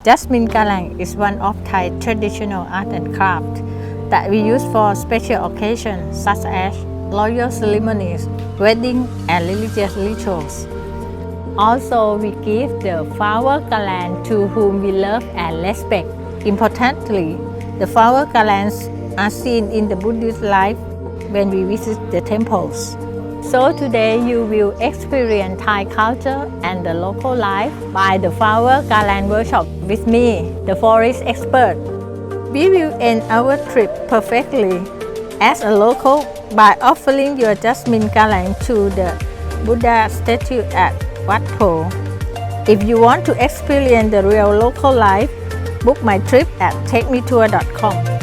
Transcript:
Jasmine Galang is one of Thai traditional art and craft that we use for special occasions such as royal ceremonies, weddings, and religious rituals. Also, we give the flower garland to whom we love and respect. Importantly, the flower garlands are seen in the Buddhist life when we visit the temples. So today you will experience Thai culture and the local life by the flower garland workshop with me, the forest expert. We will end our trip perfectly as a local by offering your jasmine garland to the Buddha statue at Wat Po. If you want to experience the real local life, book my trip at takemetour.com.